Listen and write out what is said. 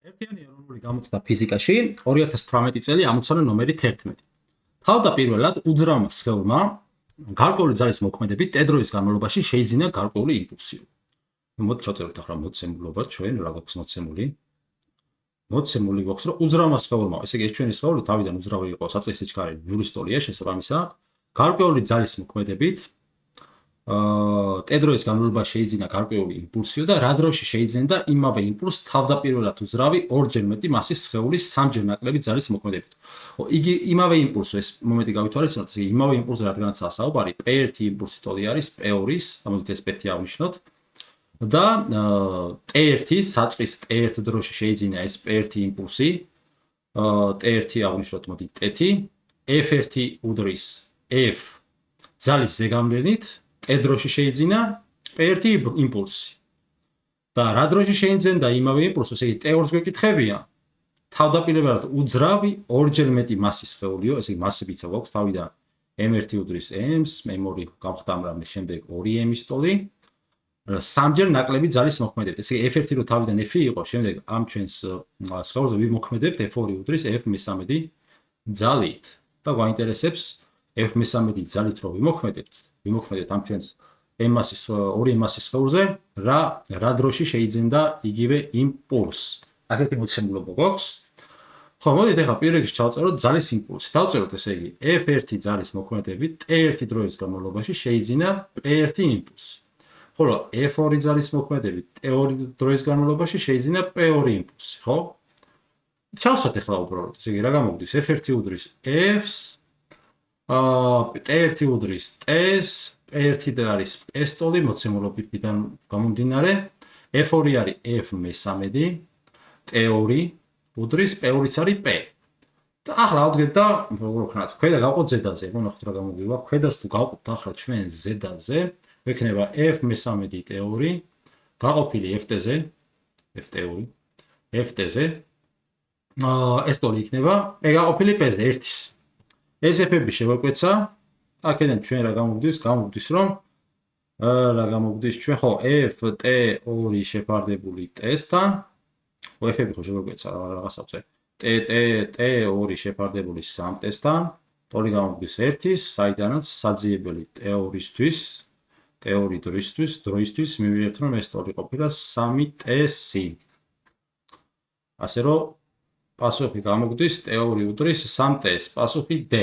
ერთიანი ეროვნული გამოცდა ფიზიკაში 2018 წელი ამოცანა ნომერი 11. თავდაპირველად უძრავმა სხეულმა გარკვეული ძალის მოქმედებით ტედროის განმავლობაში შეიძინა გარკვეული იმპულსი. მოდით ჩავწეროთ ახლა მოცემულობა ჩვენ რა გვაქვს მოცემული. მოცემული გვაქვს რომ უძრავმა სხეულმა, ესე იგი ეს ჩვენი სხეული თავიდან უძრავი იყო საწესიჩქარე ნურისტოლია შესაბამისად, გარკვეული ძალის მოქმედებით ტედროის განმავლობაში შეიძინა გარკვეული იმპულსიო და რა დროში შეიძენდა იმავე იმპულსს თავდაპირველად უძრავი ორჯერ მეტი მასის სხეულის სამჯერ ნაკლები ძალის მოქმედებით. იგი იმავე იმპულსს ეს მომენტი გავითვალისწინოთ, ესე იგი იმავე იმპულსზე რადგანაც საუბარი, P1 იმპულსი ტოლი არის P2-ის, ამოდით ეს P1 ავნიშნოთ. და T1 საწყის T1 დროში შეიძინა ეს P1 იმპულსი, T1 ავნიშნოთ მოდი T, F1 უდრის F ძალის ზეგავლენით T დროში შეიძინა P1 იმპულსი. და რა დროში შეიძენდა იმავე იმპულსს, ესე იგი T2-ს გვეკითხებია. თავდაპირველად უძრავი ორჯერ მეტი მასის სხეულიო, ესე იგი მასებიც გვაქვს თავიდან M1 უდრის M-ს, M2 გავხდამ რამე, შემდეგ 2M-ის ტოლი. სამჯერ ნაკლები ძალის მოქმედებით. ესე იგი F1 რო თავიდან F იყო, შემდეგ ამ ჩვენს სხეულზე ვიმოქმედებთ F2 უდრის F13 ძალით. და გვაინტერესებს F13 ძალით რო ვიმოქმედებთ ამ ჩვენს M-ის 2M-ის სხეულზე, რა დროში შეიძენდა იგივე იმპულსს. ასეთი მოცემულობა გვაქვს. ხო, მოდით ახლა პირველ რიგში ჩავწეროთ ძალის იმპულსი. დავწეროთ ესე იგი F1 ძალის მოქმედებით T1 დროის განმავლობაში შეიძინა P1 იმპულსი. ხოლო F2 ძალის მოქმედებით T2 დროის განმავლობაში შეიძინა P2 იმპულსი, ხო? ჩავსვათ ახლა უბრალოდ. ესე იგი რა გამოგდის? F1 უდრის F-ს, T1 უდრის T-ს, P1 არის S ტოლი მოცემულობიდან გამომდინარე, F2 არის F13, T2 უდრის P2-იც არის P. და ახლა ავდგეთ და როგორ ვქნათ? ქვედა გავყოთ ზედაზე, მონახოთ რა გამოგვივა. ქვედას თუ გავყოთ ახლა ჩვენ ზედაზე, ვექნება F13 T2 გაყოფილი FT-ზე, FT2, FT-ზე. ეს ტოლი იქნება P გაყოფილი P-ზე 1-ის. ეს F-ები შევაკვეცა. აქედან ჩვენ რა გამოგდის? გამოგდის რომ რა გამოგდის ჩვენ ხო FT2 შეფარდებული T-სთან. F-ები ხო შევაკვეცა რაღაცებზე. T2 შეფარდებული 3T-სთან. ტოლი გამოგდის 1-ის, საიდანაც საძიებელი T2-ისთვის, T2 დროისთვის მივიღებთ რომ ეს ტოლი ყოფილა 3T-სი. ასე რომ პასუხი გამოგდის T2 უდრის 3T-ს, პასუხი D.